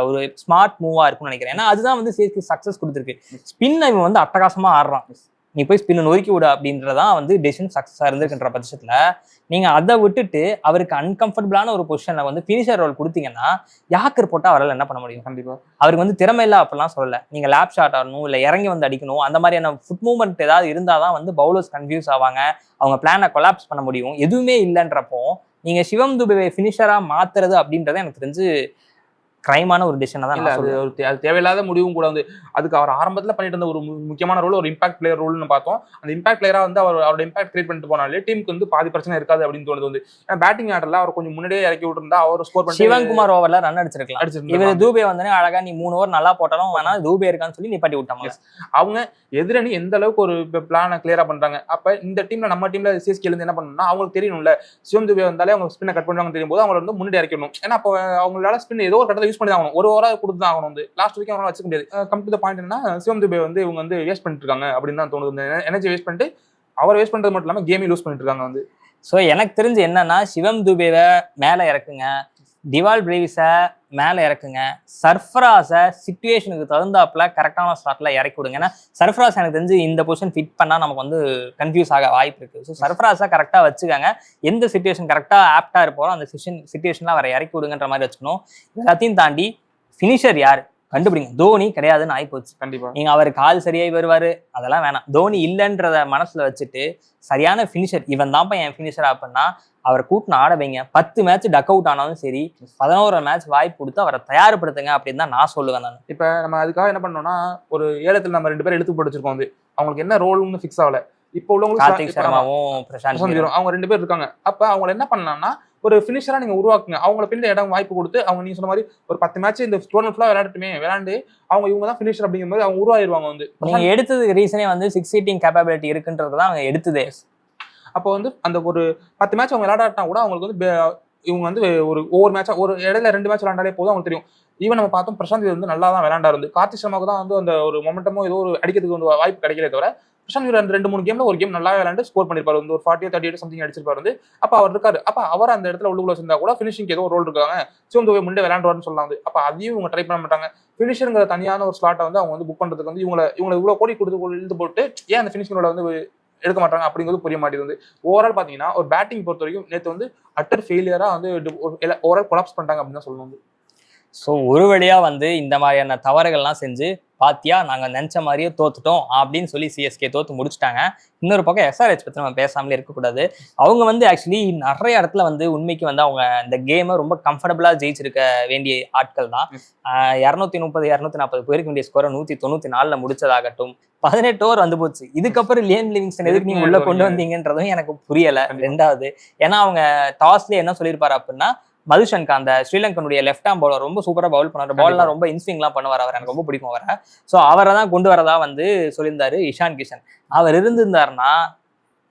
ஒரு ஸ்மார்ட் மூவா இருக்கும்னு நினைக்கிறேன். ஏன்னா அதுதான் வந்து சிஎஸ்கே சக்சஸ் கொடுத்துருக்கு. ஸ்பின் இவன் வந்து அட்டகாசமா ஆடுறான். நீ போய் ஸ்பின் நொறுக்கி விடு அப்படின்றதான் வந்து டெசிஷன் சக்ஸஸா இருந்திருக்கின்ற பட்சத்துல நீங்க அதை விட்டுட்டு அவருக்கு அன்கம்ஃபர்டபுளான ஒரு பொசிஷன்ல வந்து ஃபினிஷர் ரோல் கொடுத்தீங்கன்னா யாக்கர் போட்டா அவரால் என்ன பண்ண முடியும்? கண்டிப்பா அவருக்கு வந்து திறமை இல்லை அப்படிலாம் சொல்லல. நீங்க லேப் ஷாட் ஆடணும், இல்லை இறங்கி வந்து அடிக்கணும், அந்த மாதிரியான ஃபுட் மூவ்மெண்ட் ஏதாவது இருந்தாதான் வந்து பவுலர்ஸ் கன்ஃபியூஸ் ஆவாங்க, அவங்க பிளானை கொலாப்ஸ் பண்ண முடியும். எதுவுமே இல்லைன்றப்போ நீங்க சிவம் துபே ஃபினிஷரா மாத்துறது அப்படின்றது எனக்கு தெரிஞ்சு கிரைமான ஒரு டிசிஷன் தான். அது தேவையில்லாத முடிவும் கூட வந்து அதுக்கு அவர் ஆரம்பத்தில் பண்ணிட்டு இருந்த ஒரு முக்கியமான ரோல் ஒரு இம்பாக்ட் பிளேயர் ரோல்னு பார்த்தோம். அந்த இம்பாக்ட் பிளேயரா வந்து அவரோட இம்பாக்ட் கிரியேட் பண்ணிட்டு போனாலே டீமுக்கு வந்து பாதி பிரச்சனை இருக்காது அப்படின்னு தோணுது. வந்து ஏன்னா பேட்டிங் ஆர்டர்ல அவர் கொஞ்சம் முன்னாடியே இறக்கி விட்டுருந்தா அவர் ஸ்கோர் பண்ணி சிவன்குமார் ஓவர்ல ரன் அடிச்சிருக்கலாம். இவர் தூபே வந்து அழகா நீ 3 ஓவர் நல்லா போட்டாலும் வேணா தூபே இருக்கான்னு சொல்லி நிப்பாட்டி விட்டாங்க. அவங்க எதிரணி எந்த அளவுக்கு ஒரு பிளானை கிளியரா பண்றாங்க. அப்ப இந்த டீம்ல நம்ம டீம்ல சிஎஸ்கேல இருந்து என்ன பண்ணணும்னா அவங்களுக்கு தெரியணும்ல, சிவம் துபே வந்தாலே அவங்க ஸ்பின்னை கட் பண்ணுவாங்க தெரியும் போது அவங்க வந்து முன்னாடி இறக்கணும். ஏன்னா அப்போ அவங்களால ஸ்பின் ஏதோ ஒரு கட்டத்தில் யூஸ் பண்ணி ஆகணும். ஒரு ஓவரா கொடுத்து ஆகணும். வந்து லாஸ்ட் வரைக்கும் அவங்களால வச்சுக்க முடியாது. கம் டு த பாயிண்ட் என்ன, சிவம் துபே வந்து இவங்க வந்து வேஸ்ட் பண்ணிட்டு இருக்காங்க அப்படின்னு தான் தோணுது. எனர்ஜி வேஸ்ட் பண்ணிட்டு அவர் வேஸ்ட் பண்றது மட்டும் இல்லாம கேமே லூஸ் பண்ணிட்டு இருக்காங்க வந்து. ஸோ எனக்கு தெரிஞ்சு என்னன்னா சிவம் துபேவை மேலே இறக்குங்க, டிவால் பிரேவிஸை மேலே இறக்குங்க, சர்ஃபராஸை சிச்சுவேஷனுக்கு தகுந்தாப்புல கரெக்டான ஸ்லாட்ல இறக்கி விடுங்க. ஏன்னா சர்ஃபராஸ் எனக்கு தெரிஞ்சு இந்த பொசிஷன் ஃபிட் பண்ணால் நமக்கு வந்து கன்ஃபியூஸ் ஆக வாய்ப்பு இருக்குது. ஸோ சர்ஃபராஸை கரெக்டாக வச்சுக்காங்க, எந்த சிச்சுவேஷன் கரெக்டாக ஆப்டாக இருப்போம் அந்த சிச்சுவேஷனில் அவரை இறக்கி விடுங்கன்ற மாதிரி வச்சுக்கணும். எல்லாத்தையும் தாண்டி ஃபினிஷர் யார் கண்டுபிடிங்க. தோனி கிடையாதுன்னு ஆயிப்போச்சு. கண்டிப்பா நீங்க அவர் கால் சரியாகி வருவாரு அதெல்லாம் வேணாம். தோனி இல்லைன்றத மனசுல வச்சுட்டு சரியான ஃபினிஷர் இவன் தான்ப்பா என் ஃபினிஷர் அப்படின்னா அவரை கூட்டின ஆட வைங்க. 10 மேட்ச் டக் அவுட் ஆனாலும் சரி, 11 மேட்ச் வாய்ப்பு கொடுத்து அவரை தயார்படுத்துங்க அப்படின்னு தான் நான் சொல்லுவேன். நான் இப்ப நம்ம அதுக்காக என்ன பண்ணோம்னா ஒரு ஏலத்தில் நம்ம 2 பேரும் எழுத்து போட்டு வச்சிருக்கோம். வந்து அவங்களுக்கு என்ன ரோல்னு ஃபிக்ஸ் ஆகல. இப்போ உள்ளவங்களுக்கு கார்த்திக் சர்மாவும் பிரசாந்த் அவங்க 2 பேர் இருக்காங்க. அப்ப அவங்க என்ன பண்ணலாம்னா ஒரு ஃபினிஷரா நீங்க உருவாக்குங்க. அவங்கள பின்ன இடம் வாய்ப்பு கொடுத்து அவங்க நீங்க சொன்ன மாதிரி ஒரு 10 மேட்ச் இந்த டோர்னமெண்ட் ஃபுல்லா விளையாண்டு இவங்க தான் ஃபினிஷர் அப்படிங்கிற மாதிரி அவங்க உருவாயிருவாங்க. வந்து நீங்க எடுத்ததுக்கு ரீசனே வந்து 6 ஹிட்டிங் கேப்பபிலிட்டி இருக்குன்றது தான் அவங்க எடுத்ததே. அப்போ வந்து அந்த ஒரு 10 மேட்ச் அவங்க விளையாடாட்டா கூட அவங்களுக்கு வந்து இவங்க வந்து ஒவ்வொரு மேட்சா ஒரு இடையில 2 மேட்ச் விளையாண்டாலே போதும் அவங்களுக்கு தெரியும். ஈவன் நம்ம பார்த்தோம் பிரசாந்த் வந்து நல்லா தான் விளையாண்டா இருந்து. கார்த்திக் சர்மாவுக்கு தான் வந்து அந்த ஒரு மொமெண்டமோ ஏதோ ஒரு அடிக்கிறதுக்கு வந்து வாய்ப்பு கிடைக்கல தவிர பிரசாந்த் 2-3 கேம்ல ஒரு கேம் நல்லா விளையாண்டு ஸ்கோர் பண்ணிருப்பாரு. வந்து ஒரு 40-38 சம்திங் அடிச்சிருப்பாரு. வந்து அப்ப அவர் இருக்காரு. அப்ப அவர் அந்த இடத்துல உள்ளுக்குள்ள சேர்ந்தா கூட பினிஷிங் ஏதோ ஒரு ரோல் இருக்காங்க. சிவம் துபே முன்னே விளையாண்டுவாருன்னு சொல்லலாம். வந்து அப்ப அதையும் இவங்க ட்ரை பண்ண மாட்டாங்க. பினிஷருங்கிற தனியான ஒரு ஸ்லாட்டை வந்து அவங்க வந்து புக் பண்றதுக்கு வந்து இவங்களை இவ்வளவு கோடி கொடுத்து இழுத்து போட்டு ஏன் அந்த பினிஷிங் ரோல வந்து எடுக்க மாட்டாங்க அப்படிங்கிறது புரிய மாட்டேங்குது. ஓவரால் பாத்தீங்கன்னா ஒரு பேட்டிங் பொறுத்த வரைக்கும் நேற்று வந்து அட்டர் ஃபெயிலியரா வந்து ஓவரால் கொலாப்ஸ் பண்ணிட்டாங்க அப்படின்னு தான் சொல்லணும். ஸோ ஒரு வழியா வந்து இந்த மாதிரியான தவறுகள்லாம் செஞ்சு பாத்தியா நாங்க நினைச்ச மாதிரியே தோத்துட்டோம் அப்படின்னு சொல்லி சிஎஸ்கே தோத்து முடிச்சுட்டாங்க. இன்னொரு பக்கம் எஸ்ஆர்ஹெச் பத்தி நம்ம பேசாமலே இருக்கக்கூடாது. அவங்க வந்து ஆக்சுவலி நிறைய இடத்துல வந்து உண்மைக்கு வந்து அவங்க இந்த கேமை ரொம்ப கம்ஃபர்டபுளா ஜெயிச்சிருக்க வேண்டிய ஆட்கள் தான். 230-240 போயிருக்க வேண்டிய ஸ்கோரை 194 முடிச்சதாகட்டும். 18 ஓவர் வந்து போச்சு. இதுக்கப்புறம் லியன் லிவிங்ஸ்டன் எதுக்கு நீங்க உள்ள கொண்டு வந்தீங்கன்றதும் எனக்கு புரியல. 2வது ஏன்னா அவங்க டாஸ்லயே என்ன சொல்லியிருப்பாரு அப்படின்னா மதுஷன்கா அந்த ஸ்ரீலங்கனுடைய லெஃப்ட் ஆம் பவுலர் ரொம்ப சூப்பரா பவுல் பண்ணாரு. பால்லாம் ரொம்ப இன்ஸ்விங்லாம் பண்ணுவார். அவர் எனக்கு ரொம்ப பிடிக்கும் அவரை. ஸோ அவரை தான் கொண்டு வரதா வந்து சொல்லியிருந்தாரு இஷான் கிஷன். அவர் இருந்திருந்தாருன்னா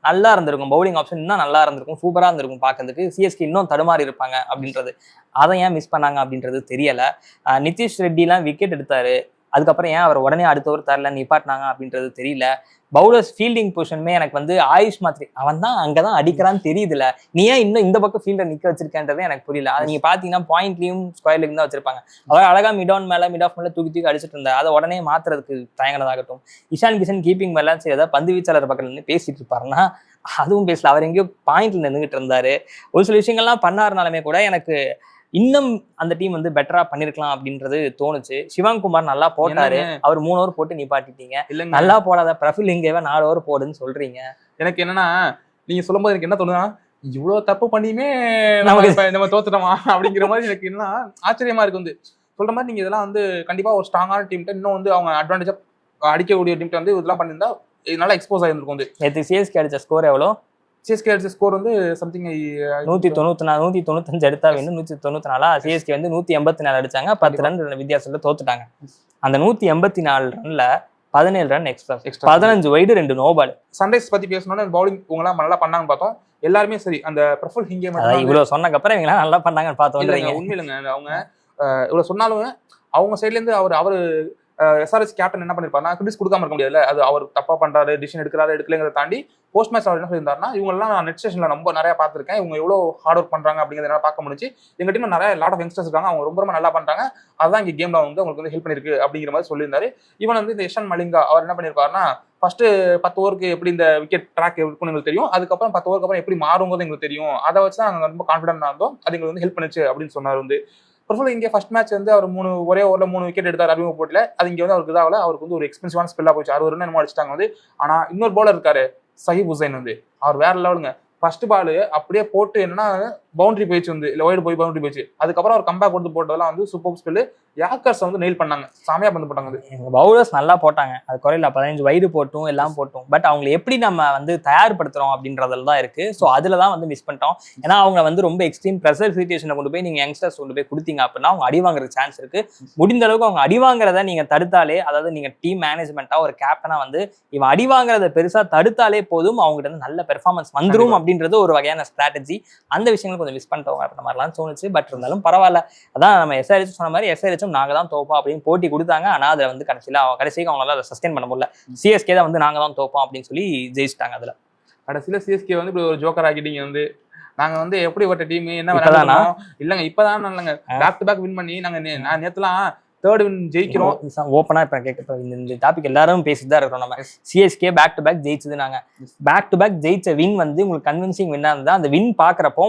நல்லா இருந்திருக்கும். பவுலிங் ஆப்ஷன் இன்னும் நல்லா இருந்திருக்கும், சூப்பரா இருந்திருக்கும் பார்க்கறதுக்கு. சிஎஸ்கே இன்னும் தடுமாறி இருப்பாங்க அப்படின்றது. அதை ஏன் மிஸ் பண்ணாங்க அப்படின்றது தெரியல. நிதிஷ் ரெட்டிலாம் விக்கெட் எடுத்தாரு. அதுக்கப்புறம் ஏன் அவர் உடனே அடுத்த ஓவர் தரல நிப்பாட்டினாங்க அப்படின்றது தெரியல. பவுலர்ஸ் ஃபீல்டிங் பொசிஷனுமே எனக்கு வந்து ஆயுஷ் மாத்ரி அவன் தான் அங்கதான் அடிக்கிறான்னு தெரியுதுல, நீ ஏன் இன்னும் இந்த பக்கம் ஃபீல்டர் நிக்க வச்சிருக்கேன்றதே எனக்கு புரியல. அதை நீங்க பாத்தீங்கன்னா பாயிண்ட்லயும் ஸ்கொயர்லயும் தான் வச்சிருப்பாங்க. அவர் அழகா மிட் ஆஃப் மேல தூக்கி அடிச்சிட்டு இருந்தார். அதை உடனே மாத்துறதுக்கு தயங்கினதாகட்டும். இஷான் கிஷன் கீப்பிங் மேல சரி ஏதாவது பந்து வீச்சாளர் பக்கத்துல இருந்து பேசிட்டு இருப்பாருன்னா அதுவும் பேசல. அவர் எங்கேயோ பாயிண்ட்ல நின்றுகிட்டு இருந்தாரு. ஒரு சில விஷயங்கள்லாம் பண்ணாருனாலுமே கூட எனக்கு இன்னும் அந்த டீம் வந்து பெட்டரா பண்ணிருக்கலாம் அப்படின்றது தோணுச்சு. சிவங்குமார் நல்லா போட்டாரு. அவர் 3 ஓவர் போட்டு நிப்பாட்டிட்டீங்க. நல்லா போடாத பிரஃபுல் இங்கேவே 4 ஓவர் போடுன்னு சொல்றீங்க. எனக்கு என்னன்னா நீங்க சொல்லும் போது எனக்கு என்ன தோணுதுன்னா இவ்வளவு தப்பு பண்ணியுமே நம்ம தோத்துட்டோமா அப்படிங்கிற மாதிரி எனக்கு என்ன ஆச்சரியமா இருக்கு. வந்து சொல்ற மாதிரி நீங்க இதெல்லாம் வந்து கண்டிப்பா ஒரு ஸ்ட்ராங்கான டீம்கிட்ட இன்னும் வந்து அவங்க அட்வான்டேஜா அடிக்கக்கூடிய டீம்கிட்ட வந்து இதெல்லாம் பண்ணியிருந்தா நல்லா எக்ஸ்போஸ் ஆயிருக்கும். வந்து நேற்று சிஎஸ்கே அடிச்ச ஸ்கோர் எவ்வளோ? சிஎஸ்கே அடிச்ச ஸ்கோர் வந்து சம்திங் 194 195 எடுத்தா வேணும். 194 சிஎஸ்கே வந்து 184 அடிச்சாங்க. 10 ரன் வித்தியாசத்துல தோத்துட்டாங்க. அந்த 184 ரன்ல 17 run extra, 15 wide 2 no ball. Sunrise பத்தி பேசணும்னா பவுலிங் இவங்கலாம் நல்லா பண்ணாங்கன்னு பார்த்தோம். எல்லாருமே சரி. அந்த பிரஃபுல் ஹிங்கே மட்டும் இவ்வளவு சொன்னக்கு அப்புறம் இவங்க நல்லா பண்ணாங்கன்னு பார்த்தோம். உண்மையிலுங்க அவங்க இவ்வளவு சொன்னாலும் அவங்க சைட்ல இருந்து அவரு எஸ்ஆர்எஸ் கேப்டன் என்ன பண்ணிருப்பாருன்னா கிரிட்டிஸ் கொடுக்காம இருக்க முடியாதுல்ல. அது அவர் தப்பா பண்றாரு, டிசிஷன் எடுக்கிறாரு எடுக்கலங்கிறத தாண்டி போஸ்ட் மேட்ச் அவர் என்ன சொல்லியிருந்தாருன்னா இவங்கெல்லாம் நான் நெட் ஸ்டேஷன்ல ரொம்ப நிறைய பார்த்துருக்கேன். இவங்க எவ்வளவு ஹார்ட் ஒர்க் பண்றாங்க அப்படிங்கிறத என்னால பார்க்க முடிஞ்சு. எங்க டீம்ல நிறைய லாட் ஆஃப் யங்ஸ்டர்ஸ் இருக்காங்க, அவங்க ரொம்ப நல்லா பண்றாங்க. அதான் இங்க கேம்ல வந்து அவங்களுக்கு வந்து ஹெல்ப் பண்ணிருக்கு அப்படிங்கிற மாதிரி சொல்லியிருந்தாரு. இவன் வந்து இந்த யஷன் மலிங்கா அவர் என்ன பண்ணிருப்பாருன்னா ஃபர்ஸ்ட் 10 ஓவருக்கு எப்படி இந்த விக்கெட் ட்ராக் இருக்கும்னு எங்களுக்கு தெரியும், அதுக்கப்புறம் 10 ஓவருக்கு அப்புறம் எப்படி மாறுங்கிறது எங்களுக்கு தெரியும், அதை வச்சு தான் நாங்கள் ரொம்ப கான்ஃபிடென்ட் இருந்தோம், அது எங்களுக்கு வந்து ஹெல்ப் பண்ணுச்சு அப்படின்னு சொன்னார் வந்து. பிரபுல் இங்கே ஃபர்ஸ்ட் மேட்ச் வந்து அவர் ஒரே ஓவரில் 3 விக்கெட் எடுத்தார் அறிமுக போட்டியில். அது இங்கே வந்து அவருக்கு இதாகல, அவருக்கு வந்து ஒரு எக்ஸ்பென்சிவான ஸ்பெல்லாக போச்சு, 60 ரன் என்னமோ அடிச்சிட்டாங்க வந்து. ஆனால் இன்னொரு பவுலர் இருக்காரு சஹிப் ஹுசைன் வந்து, அவர் வேற லெவலுங்க. ஃபர்ஸ்ட் பால் அப்படியே போட்டு என்னன்னா பவுண்டரி போயிடுச்சு வந்து, இல்லை ஒய்டு போய் பவுண்டரி போயிடுச்சு. அதுக்கப்புறம் அவர் கம்பேக் கொடுத்து போட்டதெல்லாம் வந்து சூப்பர் ஸ்பெல்லு. யாக்கர்ஸ் வந்து நெயில் பண்ணாங்க, சாமியா பந்து போட்டாங்க. எங்க பவுலர்ஸ் நல்லா போட்டாங்க, அது குறையில 15 வைடு போட்டும் எல்லாம் போட்டும். பட் அவங்களை எப்படி நம்ம வந்து தயார்படுத்துறோம் அப்படின்றதுல தான் இருக்கு. ஸோ அதுல தான் வந்து மிஸ் பண்ணிட்டோம். ஏன்னா அவங்க வந்து ரொம்ப எக்ஸ்ட்ரீம் ப்ரெஷர் சிச்சுவேஷனை கொண்டு போய் நீங்க யங்ஸ்டர்ஸ் கொண்டு போய் கொடுத்தீங்க அப்படின்னா அவங்க அடி வாங்குறதுக்கு சான்ஸ் இருக்கு. முடிந்த அளவுக்கு அவங்க அடி வாங்குறத நீங்க தடுத்தாலே, அதாவது நீங்க டீம் மேனேஜ்மெண்ட்டா ஒரு கேப்டனா வந்து இவன் அடி வாங்குறத பெருசா தடுத்தாலே போதும், அவங்ககிட்ட இருந்து நல்ல பெர்ஃபார்மன்ஸ் வந்துரும் அப்படின்றது ஒரு வகையான ஸ்ட்ராட்டஜி. அந்த விஷயங்கள் கொஞ்சம் மிஸ் பண்ணிட்டோம் அப்படின்ற மாதிரிலாம் தோணுச்சு. பட் இருந்தாலும் பரவாயில்ல. அதான் நம்ம எஸ்ஆர்ஹெச் சொன்ன மாதிரி எஸ்ஆர்ஹெச்சும் நாங்க தான் தோப்போம் அப்படின்னு போட்டி கொடுத்தாங்க. ஆனா அதை வந்து கடைசிக்கு அவங்களால அதை சஸ்டெயின் பண்ண முடியல. சிஎஸ்கே தான் வந்து நாங்க தான் தோப்போம் அப்படின்னு சொல்லி ஜெயிச்சிட்டாங்க. அதுல கடைசியில சிஎஸ்கே வந்து இப்படி ஒரு ஜோக்கர் ஆக்கிட்டீங்க வந்து. நாங்க வந்து எப்படி ஒரு டீம் என்ன விளையாடுறோம் இல்லங்க, இப்பதான் இல்லங்க பேக் டு பேக் வின் பண்ணி நாங்க நேத்துலாம் தேர்ட் வின் ஜெயிக்கிறோம். ஓப்பனா இப்ப கேட்க இந்த டாபிக் எல்லாரும் பேசிட்டு தான் இருக்கிறோம். நம்ம சிஎஸ்கே பேக் டு பேக் ஜெயிச்சது, நாங்க பேக் டு பேக் ஜெயிச்ச வின் வந்து உங்களுக்கு கன்வின்சிங் வின்னா இருந்தா அந்த வின் பாக்குறப்போ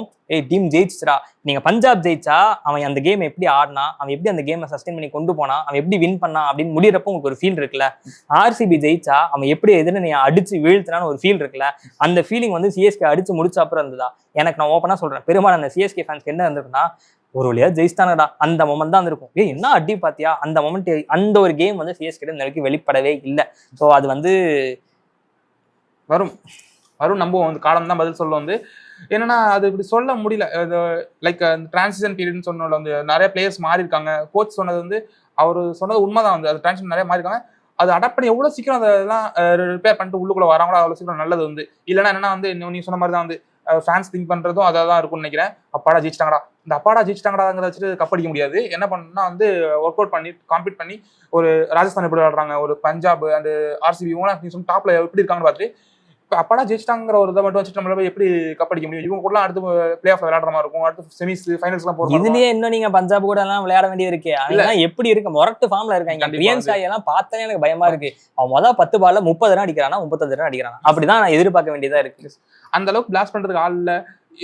டீம் ஜெயிச்சுடா. நீங்க பஞ்சாப் ஜெயிச்சா அவன் அந்த கேம் எப்படி ஆடினா, அவன் எப்படி அந்த கேமை சஸ்டெயின் பண்ணி கொண்டு போனா, அவன் எப்படி வின் பண்ணா அப்படின்னு முடியறப்போ உங்களுக்கு ஒரு ஃபீல் இருக்குல்ல. ஆர்சிபி ஜெயிச்சா அவன் எப்படி எதிர நீ அடிச்சு வீழ்த்தினான்னு ஒரு ஃபீல் இருக்குல்ல. அந்த ஃபீலிங் வந்து சிஎஸ்கே அடிச்சு முடிச்ச அப்புறம் இருந்ததா எனக்கு, நான் ஓப்பனா சொல்றேன், பெரும்பாலான சிஎஸ்கே ஃபேன்ஸ்க்கு என்ன இருந்திருக்குன்னா, ஒரு வழியா ஜெயிஸ்தானடா அந்த மொமெண்ட் தான் இருக்கும். என்ன அடி பாத்தியா அந்த மொமெண்ட், அந்த ஒரு கேம் வந்து சிஎஸ்கே இந்த வரைக்கும் வெளிப்படவே இல்லை. ஸோ அது வந்து வரும் நம்புவோம், அந்த காலம் தான் பதில் சொல்ல வந்து. என்னன்னா அது இப்படி சொல்ல முடியல. லைக் டிரான்சிஷன் பீரியட்னு சொன்னோம்ல வந்து, நிறைய பிளேயர்ஸ் மாறி இருக்காங்க. கோச் சொன்னது வந்து அவர் சொன்னது உண்மைதான் வந்து, அது டிரான்சிஷன் நிறைய மாறி இருக்காங்க. அது அடாப்ட் பண்ணி எவ்வளவு சீக்கிரம் அதெல்லாம் ரிப்பேர் பண்ணிட்டு உள்ளுக்குள்ள வராங்களோ அவ்வளவு சீக்கிரம் நல்லது வந்து. இல்லைன்னா என்னன்னா வந்து நீ சொன்ன மாதிரி தான் வந்து ஃபேன்ஸ் திங்க் பண்றதும் அதான் தான் இருக்கும்னு நினைக்கிறேன். அப்பாடா ஜெயிச்சிட்டாங்கடா, இந்த அப்பாடா ஜெயிச்சிட்டாங்கடாங்கிறத வச்சுட்டு கப்படிக்க முடியாது. என்ன பண்ணணும்னா வந்து ஒர்க் அவுட் பண்ணி காம்பீட் பண்ணி, ஒரு ராஜஸ்தான் எப்படி விளையாடுறாங்க, ஒரு பஞ்சாப் அண்ட் ஆர்சிபி இவங்க டாப்ல எப்படி இருக்காங்கன்னு பார்த்து அப்பாடா ஜெயிச்சிட்டாங்கிற ஒரு இதை மட்டும் வச்சுட்டு நம்மளால எப்படி கப்படிக்க முடியும்? இவங்க கூட அடுத்து பிளே ஆஃப் விளையாடுற மாதிரி இருக்கும், அடுத்து செமிஸ் ஃபைனல்ஸ் எல்லாம் போறோம். இதுலயே இன்னும் நீங்க பஞ்சாப் கூட எல்லாம் விளையாட வேண்டியது இருக்கு. அதெல்லாம் எப்படி இருக்கு, மொரட்டு ஃபார்ம்ல இருக்காங்க. பிரியன் சாய் எல்லாம் பார்த்தாலே எனக்கு பயமா இருக்கு. அவன் மொதல் 10 பால்ல 30 ரன் அடிக்கிறானா 35 ரன் அடிக்கிறானா, அப்படிதான் நான் எதிர்பார்க்க வேண்டியதா இருக்கு. அந்த அளவுக்கு பிளாஸ்ட் பண்றதுக்கு ஆள் இல்ல.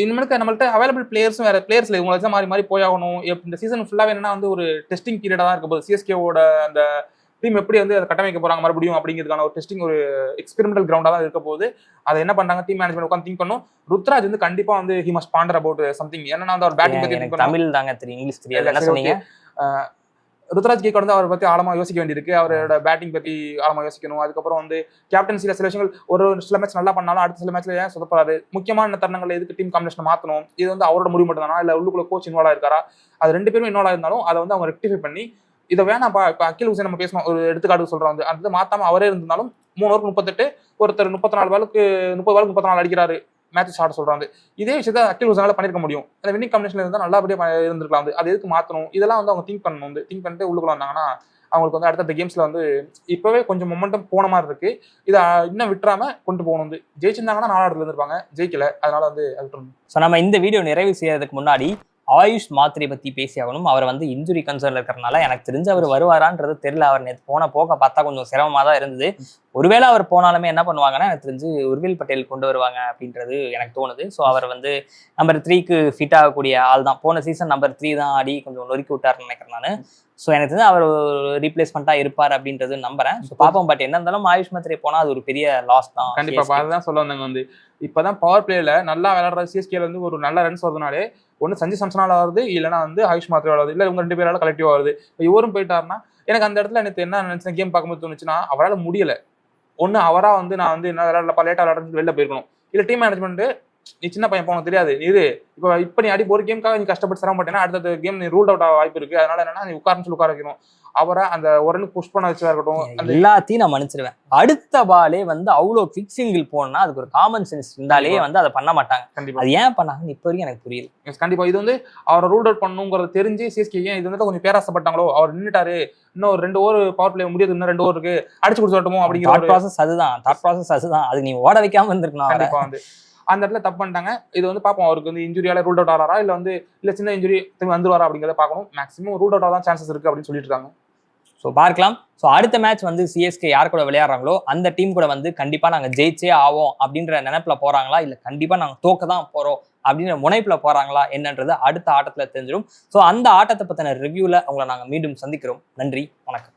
இனிமேலுக்கு நம்மள்ட்ட அவைலபிள் பிளேயர்ஸும் வேற பிளேயர்ஸ்ல இவங்க வச்சா மாறி போயாகணும். இந்த சீசன் ஃபுல்லாவே என்னன்னா வந்து ஒரு டெஸ்டிங் பீரியடா தான் இருக்க போகுது. சிஎஸ்கேவோட அந்த டீம் எப்படி வந்து அதை கட்டமைக்க போறாங்க மறுபடியும் அப்படிங்கிறதுக்கான ஒரு டெஸ்டிங், ஒரு எக்ஸ்பெரிமெண்டல் கிரவுண்டா தான் இருக்க போகுது. அதை என்ன பண்றாங்க டீம் மேனேஜ்மெண்ட் உட்காந்து திங்க் பண்ணும். ருத்ராஜ் வந்து கண்டிப்பா வந்து he must Pander about something. என்னன்னா வந்து அவர் பேட்டிங் பத்தி தமிழ் தாங்க தெரியும், இங்கிலீஷ் தெரியாது. என்ன சொன்னீங்க? ருத்ராஜ் கேக் வந்து அவரை பத்தி ஆழமா யோசிக்க வேண்டியிருக்கு. அவரோட பேட்டிங் பத்தி ஆழமா யோசிக்கணும். அதுக்கப்புறம் வந்து கேப்டன்சில சில விஷயங்கள் ஒரு சில மேட்ச் நல்லா பண்ணாலும் அடுத்த சில மேட்ச்ல ஏன் சொதப்பறாரு, முக்கியமான தருணங்கள்ல எதுக்கு டீம் காம்பினேஷன் மாத்தணும், இது வந்து அவரோட முடிவு மட்டும் தானா இல்ல உள்ளுக்குள்ள கோச் இன்வால்வ் ஆயிருக்காரா, அது 2 பேரும் இன்வால்வ் ஆயிருந்தாலும் அதை வந்து அவங்க ரெக்டிஃபை பண்ணி இதை வேணாம்ப்பா. இப்ப அகில் ஹுசைன் நம்ம பேசணும், ஒரு எடுத்துக்காட்டு சொல்றோம் வந்து, அது மாத்தாம அவரே இருந்தாலும் 3 ஓவருக்கு 38, ஒருத்தர் 34 பாலுக்கு 30 பாலுக்கு 34 அடிக்கிறாரு, மேட்ச் ஸ்டார்ட் சொல்றாங்க. இதே விஷயத்த அகில் ஹுசைனால பண்ணிருக்க முடியும். அந்த வின்னிங் காம்பினேஷன்ல இருந்தா நல்லபடியா இருந்திருக்கலாம் வந்து. அது எதுக்கு மாத்தணும், இதெல்லாம் வந்து அவங்க திங்க் பண்ணணும் வந்து. திங்க் பண்ணிட்டு உள்ளுக்குள்ள வந்தாங்கன்னா அவங்களுக்கு வந்து அடுத்த கேம்ஸ்ல வந்து இப்பவே கொஞ்சம் மொமெண்டம் போன மாதிரி இருக்கு. இதை இன்னும் விட்டுறாம கொண்டு போகணும் வந்து. ஜெயிச்சிருந்தாங்கன்னா 4 இடத்துல இருந்திருப்பாங்க, ஜெயிக்கல, அதனால வந்து அது. ஸோ நம்ம இந்த வீடியோ நிறைவு செய்யறதுக்கு முன்னாடி ஆயுஷ் மாத்ரே பத்தி பேசி ஆகணும். அவர் வந்து இன்ஜுரி கன்சர்ன்ல இருக்கிறனால எனக்கு தெரிஞ்சு அவர் வருவாரான்றது தெரியல. அவர் நேற்று போன போக்க பார்த்தா கொஞ்சம் சிரமமா தான் இருந்தது. ஒருவேளை அவர் போனாலுமே என்ன பண்ணுவாங்கன்னா எனக்கு தெரிஞ்சு உர்வில் பட்டேல் கொண்டு வருவாங்க அப்படின்றது எனக்கு தோணுது. ஸோ அவர் வந்து நம்பர் 3க்கு ஃபிட் ஆகக்கூடிய ஆள் தான். போன சீசன் நம்பர் 3 தான் ஆடி கொஞ்சம் நொறுக்கி விட்டாருன்னு நினைக்கிறேன் நான். ஸோ எனக்கு தெரிஞ்சு அவர் ரீப்ளேஸ்மெண்டா இருப்பார் அப்படின்றது நம்புறேன். ஸோ பார்ப்போம். பட் என்ன இருந்தாலும் ஆயுஷ் மாத்ரே போனா அது ஒரு பெரிய லாஸ் தான். கண்டிப்பா அதுதான் சொல்ல வந்தாங்க வந்து. இப்பதான் பவர் பிளேல நல்லா விளையாடுற சிஎஸ்கேல வந்து ஒரு நல்ல ரன்ஸ் வருதுனாலே ஒன்று சஞ்சு சாம்சனால வருது, இல்லைன்னா வந்து ஆயுஷ் மாத்ரே வருது, இல்லை இவங்க 2 பேரால கலெக்டிவா வருது. இப்போ இவரும் போயிட்டாருன்னா எனக்கு அந்த இடத்துல எனக்கு என்ன நினைச்சேன், கேம் பார்க்கும்போது தோணுச்சுன்னா அவரால் முடியல. ஒன்று அவரா வந்து நான் வந்து என்ன விளையாடலப்பா லேட்டா விளையாடுறது வெளில போயிருக்கணும், இல்லை டீம் மேனேஜ்மெண்ட் நீ சின்ன பையன் போன தெரியாது, நீ இது இப்போ நீ அடி ஒரு கேமுக்காக நீ கஷ்டப்பட்டு சிரமப்பட்டேன்னா அடுத்த கேம் நீ ரூல்ட் அவுட் ஆக வாய்ப்பு இருக்கு. அதனால என்னன்னா நீ உட்காரன்னு சொல்லி உட்கார வைக்கணும். அவரை அந்த ஒரு புஷ் பண்ண வச்சா இருக்கட்டும், எல்லாத்தையும் நான் மன்னிச்சிருவேன். அடுத்த பாலே வந்து அவ்வளோ குவிக் சிங்கிள் போனா அதுக்கு ஒரு காமன் சென்ஸ் இருந்தாலே வந்து அதை பண்ண மாட்டாங்க. கண்டிப்பா அது ஏன் பண்ணாங்கன்னு இப்போ வரைக்கும் எனக்கு புரியல. கண்டிப்பா இது வந்து அவரை ரூல்ட் அவுட் பண்ணுங்கிறது தெரிஞ்சு சிஎஸ்கே ஏன் இது வந்து கொஞ்சம் பேராசப்பட்டாங்களோ, அவர் நின்றுட்டாரு, இன்னும் ஒரு 2 ஓவர் பவர் பிளே முடியாது, இன்னும் 2 ஓவர் இருக்கு, அடிச்சு கொடுத்துட்டோமோ அப்படிங்கிற தாட் ப்ராசஸ் அதுதான். அது நீ ஓட வைக்காம இருந்திருக்கணும். கண்டிப்பா வந்து அந்த இடத்துல தப்பு பண்ணிட்டாங்க. இது வந்து பார்ப்போம், அவருக்கு வந்து இன்ஜுரியால ரூல்ட் அவுட் ஆறாரா இல்ல சின்ன இன்ஜுரி திரும்பி வந்துருவாரா அப்படிங்கிறத பார்க்கணும். மேக்ஸிமம் ரூல்ட் அவுட் ஆக தான் சான்சஸ் இருக்கு அப்படின்னு சொல்லிட்டு இருக்காங்க. ஸோ பார்க்கலாம். ஸோ அடுத்த மேட்ச் வந்து சிஎஸ்கே யார் கூட விளையாடுறாங்களோ அந்த டீம் கூட வந்து கண்டிப்பாக நாங்கள் ஜெயிச்சே ஆவோம் அப்படின்ற நினைப்பில் போகிறாங்களா, இல்லை கண்டிப்பாக நாங்கள் தோக்க தான் போகிறோம் அப்படின்ற முனைப்பில் போகிறாங்களா என்னன்றது அடுத்த ஆட்டத்தில் தெரிஞ்சிடும். ஸோ அந்த ஆட்டத்தை பற்றின ரிவ்யூவில் உங்களை நாங்கள் மீண்டும் சந்திக்கிறோம். நன்றி, வணக்கம்.